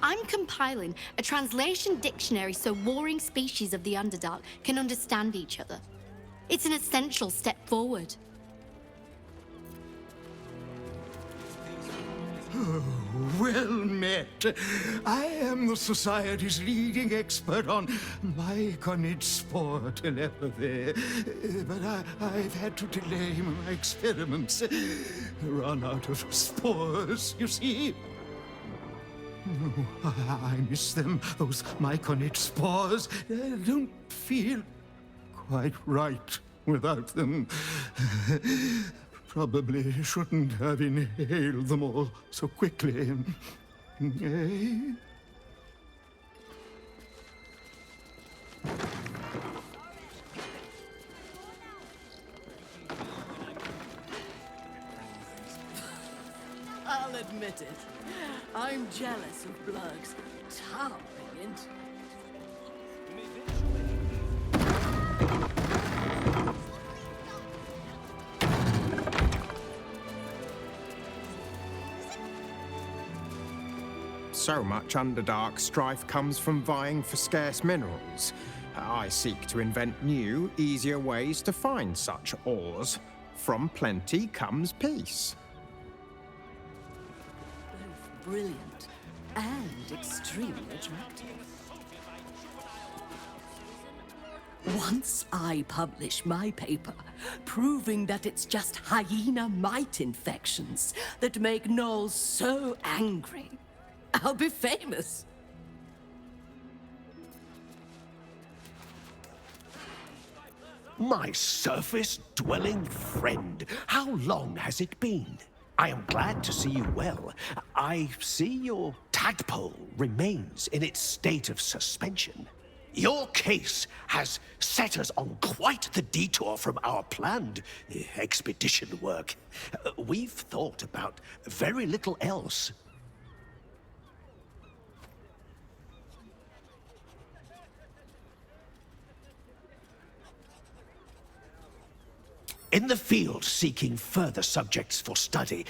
I'm compiling a translation dictionary so warring species of the Underdark can understand each other. It's an essential step forward. Well met. I am the Society's leading expert on myconid spore telepathy. But I've had to delay my experiments. Run out of spores, you see. Oh, I miss them, those myconid spores. I don't feel quite right without them. Probably shouldn't have inhaled them all so quickly. Eh? I'll admit it. I'm jealous of Blurg's towering intellect. So much Underdark strife comes from vying for scarce minerals. I seek to invent new, easier ways to find such ores. From plenty comes peace. Both brilliant and extremely attractive. Once I publish my paper, proving that it's just hyena mite infections that make gnolls so angry, I'll be famous. My surface-dwelling friend, how long has it been? I am glad to see you well. I see your tadpole remains in its state of suspension. Your case has set us on quite the detour from our planned expedition work. We've thought about very little else. In the field seeking further subjects for study,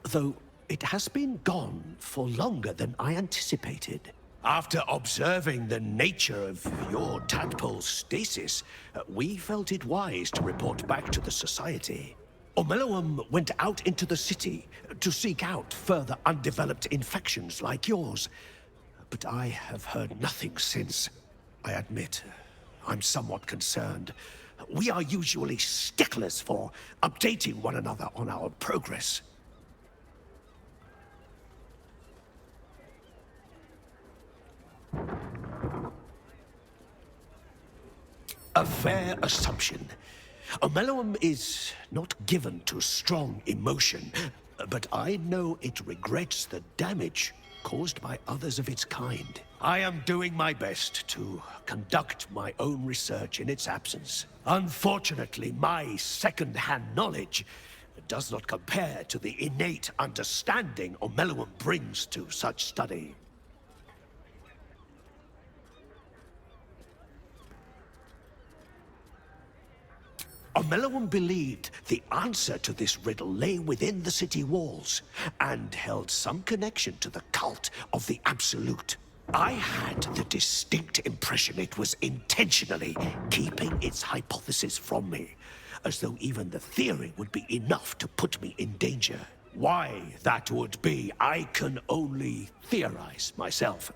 though it has been gone for longer than I anticipated. After observing the nature of your tadpole's stasis, we felt it wise to report back to the Society. Omeluum went out into the city to seek out further undeveloped infections like yours. But I have heard nothing since. I admit, I'm somewhat concerned. We are usually sticklers for updating one another on our progress. A fair assumption. Omeluum is not given to strong emotion, but I know it regrets the damage caused by others of its kind. I am doing my best to conduct my own research in its absence. Unfortunately, my second-hand knowledge does not compare to the innate understanding Omeluum brings to such study. Omeluum believed the answer to this riddle lay within the city walls, and held some connection to the cult of the Absolute. I had the distinct impression it was intentionally keeping its hypothesis from me, as though even the theory would be enough to put me in danger. Why that would be, I can only theorize myself.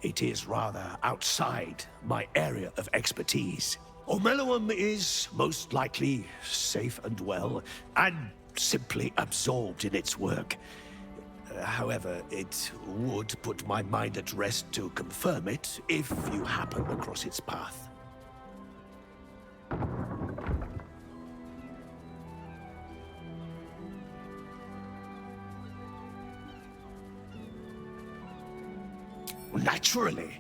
It is rather outside my area of expertise. Omeluum is most likely safe and well, and simply absorbed in its work. However, it would put my mind at rest to confirm it if you happen across its path. Naturally,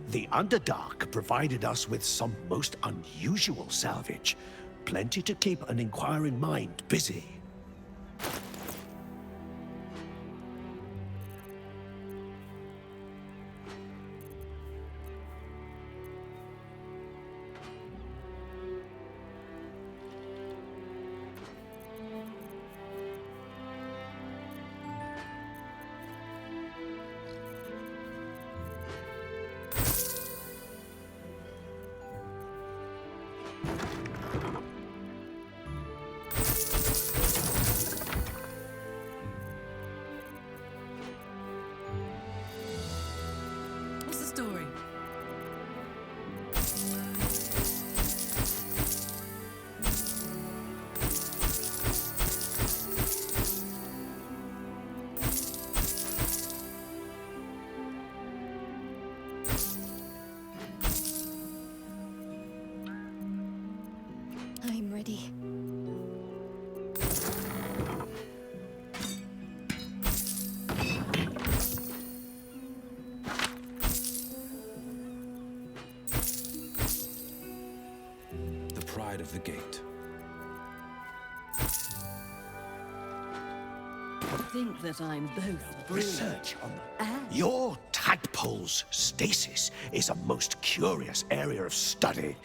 the Underdark provided us with some most unusual salvage. Plenty to keep an inquiring mind busy. side of the gate. I think that I'm both brilliant Research on and... your tadpole's stasis is a most curious area of study.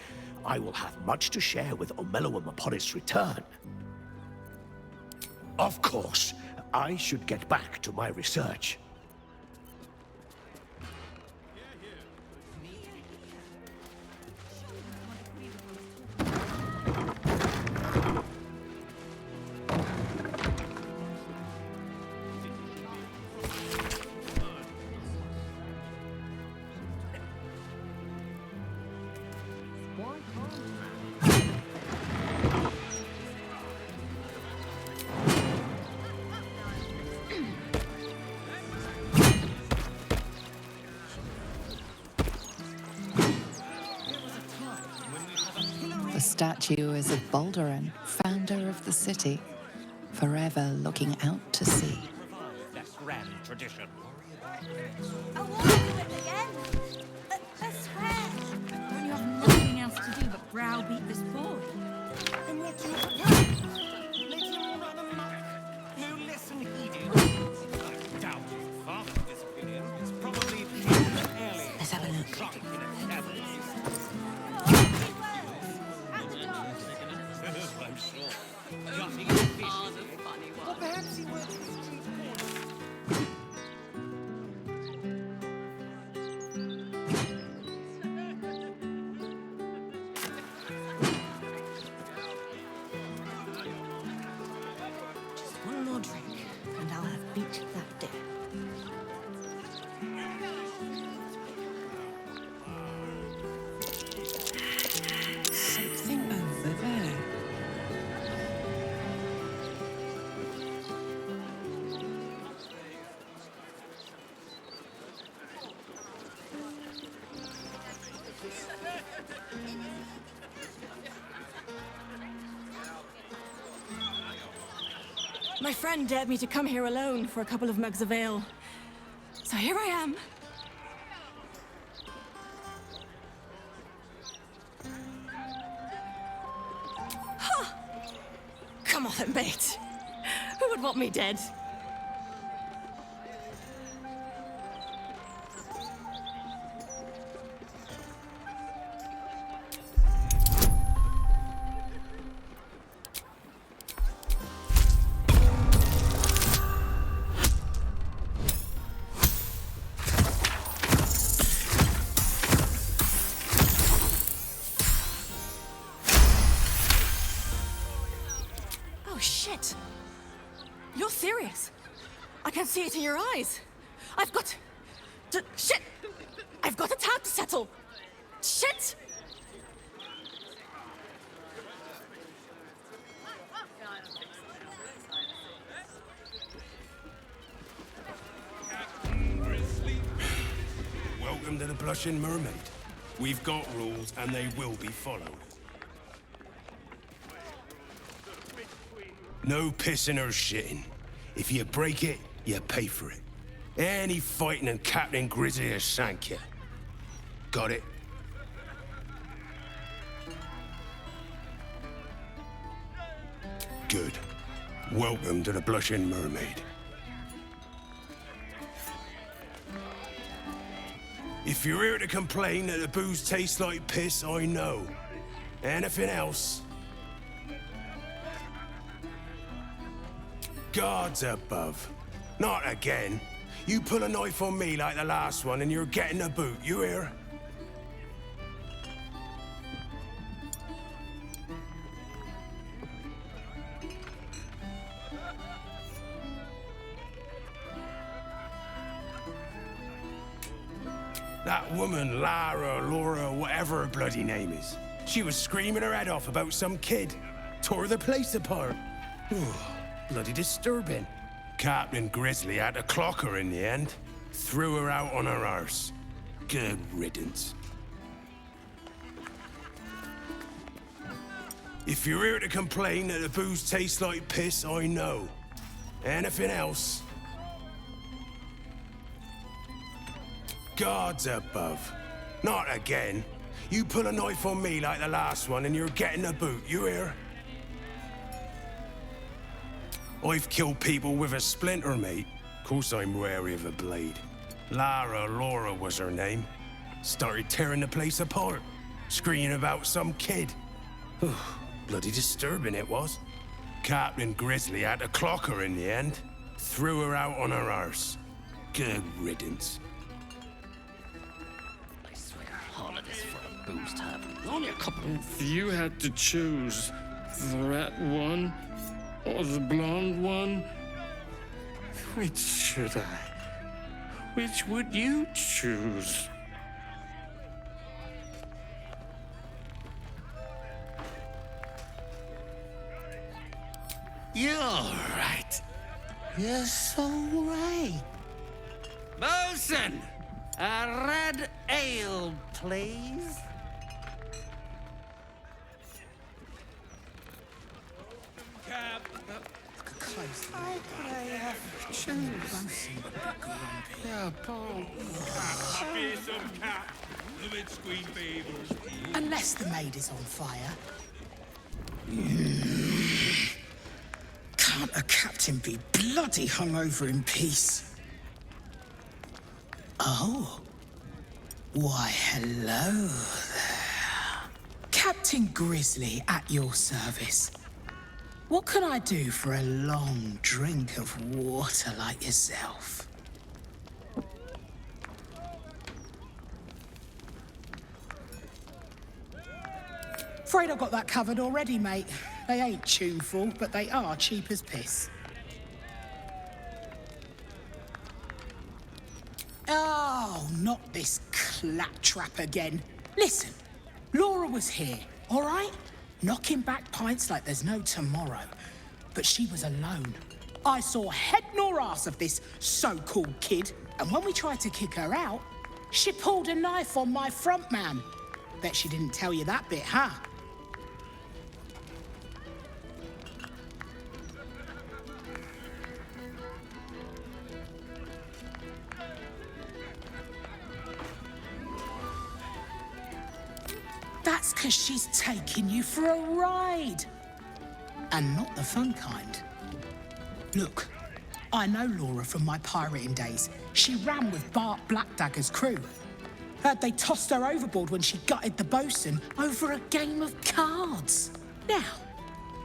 I will have much to share with Omeluum upon its return. Of course, I should get back to my research. The statue is of Baldurin, founder of the city, forever looking out to sea. That grand tradition. I won't do it again. I swear. When you have nothing else to do but browbeat this boy. And yet you Let him run amok. No lesson heeded. I doubt his father disappeared. It's probably Ellie. Let's have a look. Drunk in a tavern. I'm sure. Gutting and fishing. Or perhaps he works the street corner. Just one more drink, and I'll have beat that dead. Something over there. My friend dared me to come here alone for a couple of mugs of ale. So here I am. Ha! Come on then, mate. Who would want me dead? Oh, shit. You're serious. I can see it in your eyes. I've got to... Shit! I've got a tab to settle. Shit! Welcome to the Blushing Mermaid. We've got rules and they will be followed. No pissing or shitting. If you break it, you pay for it. Any fighting and Captain Grizzly will shank you. Got it? Good. Welcome to the Blushing Mermaid. If you're here to complain that the booze tastes like piss, I know. Anything else? Gods above. Not again. You pull a knife on me like the last one and you're getting a boot, you hear? That woman, Lara, Laura, whatever her bloody name is. She was screaming her head off about some kid. Tore the place apart. Bloody disturbing. Captain Grizzly had to clock her in the end. Threw her out on her arse. Good riddance. If you're here to complain that the booze tastes like piss, I know. Anything else? Gods above. Not again. You pull a knife on me like the last one and you're getting a boot, you hear? I've killed people with a splinter, mate. Of course I'm wary of a blade. Laura was her name. Started tearing the place apart, screaming about some kid. Bloody disturbing it was. Captain Grizzly had to clock her in the end. Threw her out on her arse. Good riddance. I swear, all of this for a booze tub. Only a couple. If you had to choose the rat one or the blonde one, which should I? Which would you choose? You're right. You're so right. Bosun, a red ale, please. Unless the maid is on fire. Can't a captain be bloody hungover in peace? Oh. Why, hello there. Captain Grizzly at your service. What can I do for a long drink of water like yourself? Afraid I've got that covered already, mate. They ain't tuneful, but they are cheap as piss. Oh, not this claptrap again. Listen, Laura was here, all right? Knocking back pints like there's no tomorrow. But she was alone. I saw head nor ass of this so-called kid, and when we tried to kick her out, she pulled a knife on my front man. Bet she didn't tell you that bit, huh? That's 'cause she's taking you for a ride. And not the fun kind. Look, I know Laura from my pirating days. She ran with Bart Blackdagger's crew. Heard they tossed her overboard when she gutted the bosun over a game of cards. Now,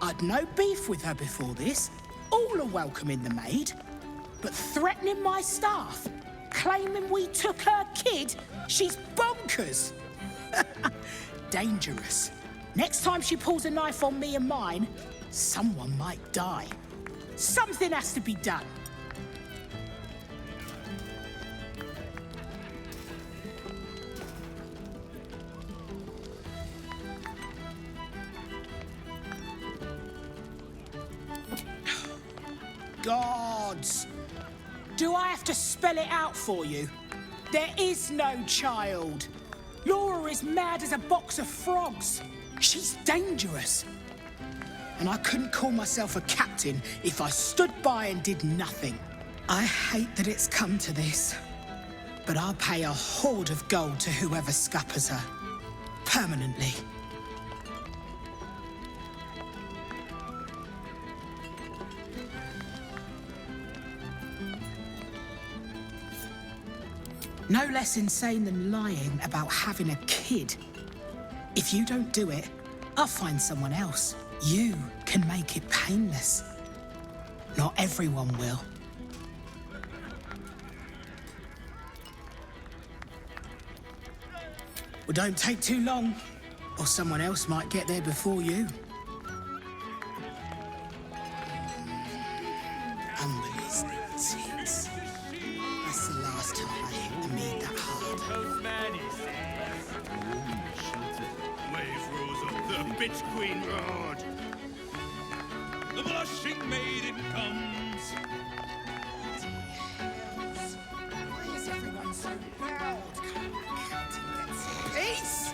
I'd no beef with her before this. All are welcoming the maid. But threatening my staff, claiming we took her kid, she's bonkers. Dangerous. Next time she pulls a knife on me and mine, someone might die. Something has to be done. Gods! Do I have to spell it out for you? There is no child. Laura is mad as a box of frogs. She's dangerous. And I couldn't call myself a captain if I stood by and did nothing. I hate that it's come to this, but I'll pay a hoard of gold to whoever scuppers her. Permanently. No less insane than lying about having a kid. If you don't do it, I'll find someone else. You can make it painless. Not everyone will. Well, don't take too long, or someone else might get there before you. Unbelievable tits. That's the last time I hit the meat that hard. Wave rose up the bitch queen road. The blushing maiden comes. Why is everyone so loud? Peace!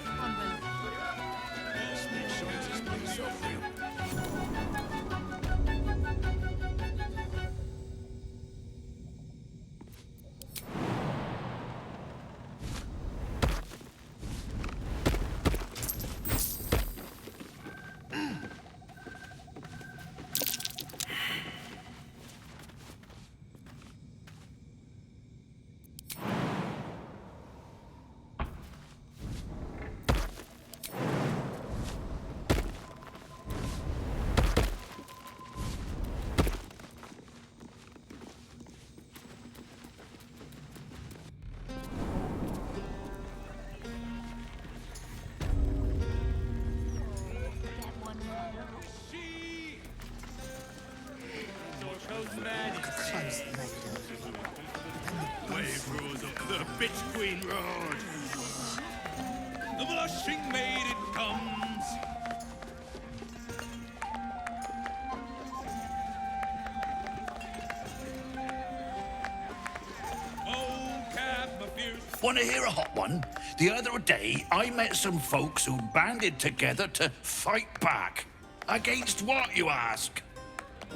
The bitch queen roared. The blushing maid it comes. Oh, Cap, my fierce. Want to hear a hot one? The other day, I met some folks who banded together to fight back. Against what, you ask?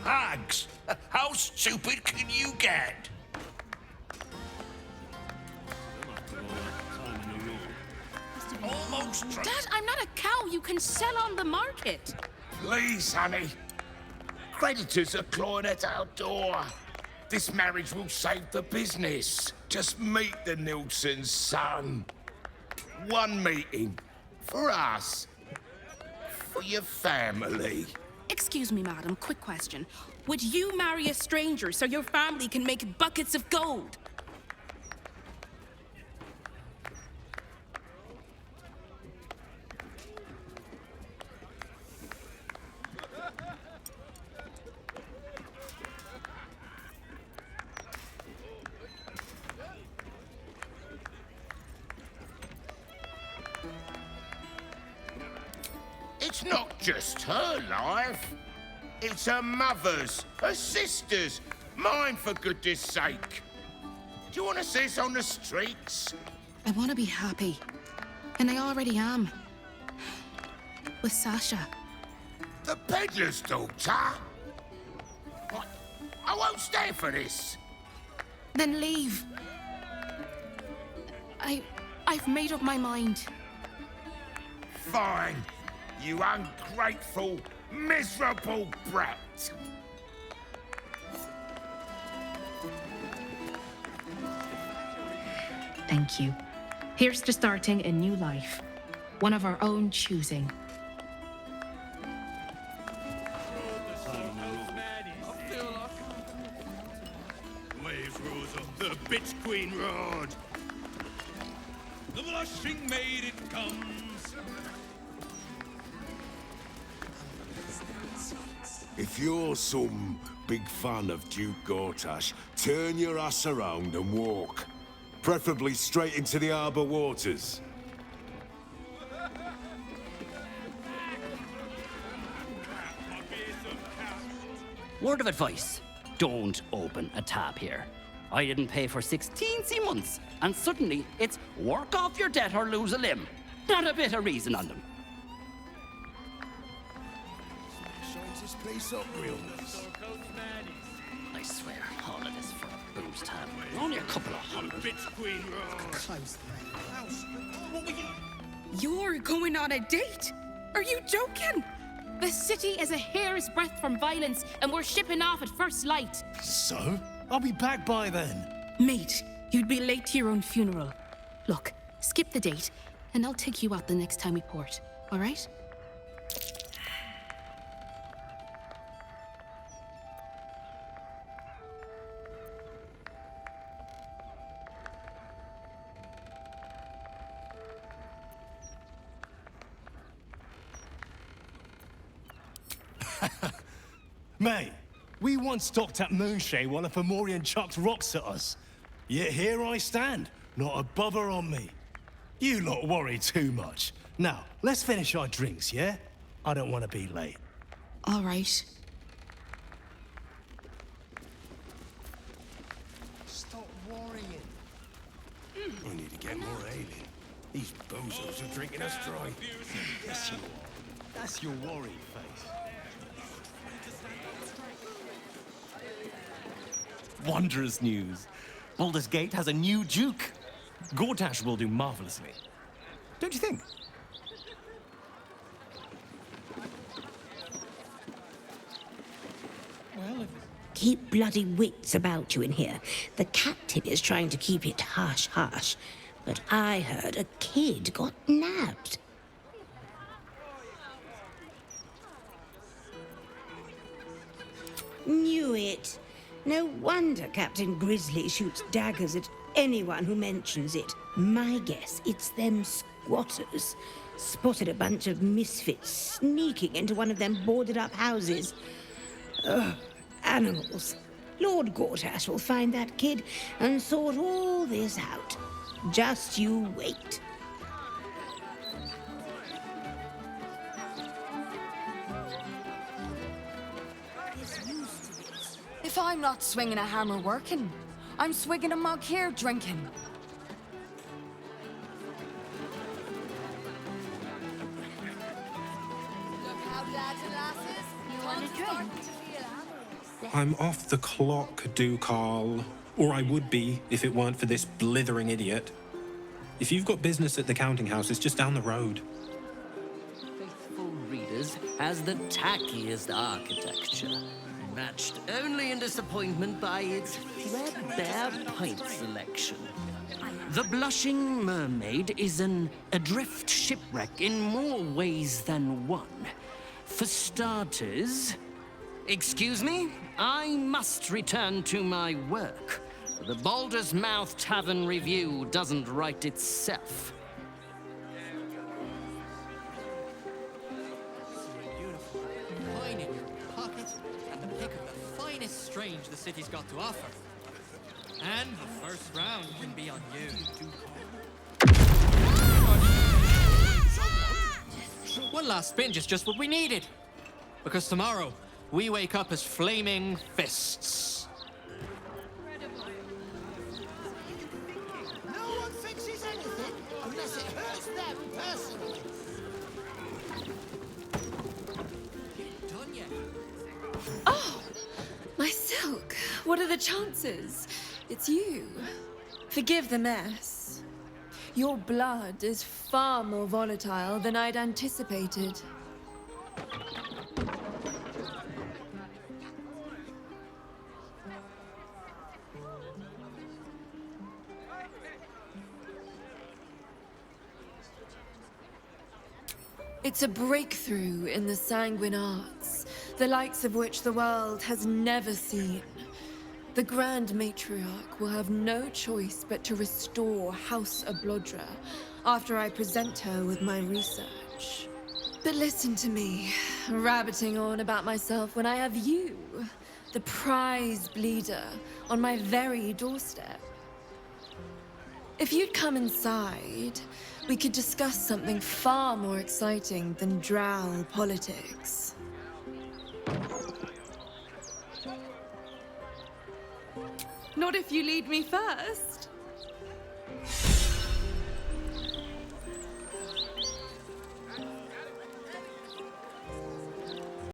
Hags. How stupid can you get? Almost. Dad, I'm not a cow you can sell on the market. Please, honey. Creditors are clawing at our door. This marriage will save the business. Just meet the Nilssons, son. One meeting. For us. For your family. Excuse me, madam, quick question. Would you marry a stranger so your family can make buckets of gold? It's not just her life. It's her mother's, her sister's, mine for goodness sake. Do you want to see us on the streets? I want to be happy. And I already am. With Sasha. The peddler's daughter? What? I won't stand for this. Then leave. I've made up my mind. Fine. You ungrateful, miserable brat. Thank you. Here's to starting a new life. One of our own choosing. Waves rose up. The bitch queen roared. The blushing maid it comes. If you're some big fan of Duke Gortash, turn your ass around and walk. Preferably straight into the harbour waters. Word of advice, don't open a tab here. I didn't pay for 16 months, and suddenly it's work off your debt or lose a limb. Not a bit of reason on them. Shines this place up real nice. I swear, all of this for a booze tab. Only a couple of hundred. Bitch queen roared. Close What were you? You're going on a date? Are you joking? The city is a hair's breadth from violence, and we're shipping off at first light. So? I'll be back by then. Mate, you'd be late to your own funeral. Look, skip the date, and I'll take you out the next time we port, all right? Mate, we once docked at Moonshay while a Fomorian chucked rocks at us. Yet here I stand, not a bother on me. You lot worry too much. Now, let's finish our drinks, yeah? I don't want to be late. All right. Stop worrying. I need to get more ale in. These bozos are drinking us dry. Yes, you are. That's your worried face. Wondrous news. Baldur's Gate has a new Duke. Gortash will do marvelously. Don't you think? Keep bloody wits about you in here. The captain is trying to keep it hush-hush. But I heard a kid got nabbed. Knew it. No wonder Captain Grizzly shoots daggers at anyone who mentions it. My guess, it's them squatters. Spotted a bunch of misfits sneaking into one of them boarded-up houses. Ugh, animals. Lord Gortash will find that kid and sort all this out. Just you wait. If I'm not swinging a hammer working, I'm swigging a mug here drinking. Look how lads and lasses, you want a drink? I'm off the clock, Ducal. Or I would be, if it weren't for this blithering idiot. If you've got business at the counting house, it's just down the road. Faithful readers has the tackiest architecture, matched only in disappointment by its threadbare pint selection. The Blushing Mermaid is an adrift shipwreck in more ways than one. For starters... Excuse me? I must return to my work. The Baldur's Mouth Tavern Review doesn't write itself. Coin in your pocket and the pick of the finest strange the city's got to offer. And the first round can be on you. One last spinch is just what we needed. Because tomorrow, we wake up as flaming fists. No one fixes anything unless it hurts them personally. Done yet? Oh, my silk. What are the chances? It's you. Forgive the mess. Your blood is far more volatile than I'd anticipated. It's a breakthrough in the sanguine arts, the likes of which the world has never seen. The Grand Matriarch will have no choice but to restore House Ablodra after I present her with my research. But listen to me, rabbiting on about myself when I have you, the prize bleeder, on my very doorstep. If you'd come inside, we could discuss something far more exciting than drow politics. Not if you lead me first.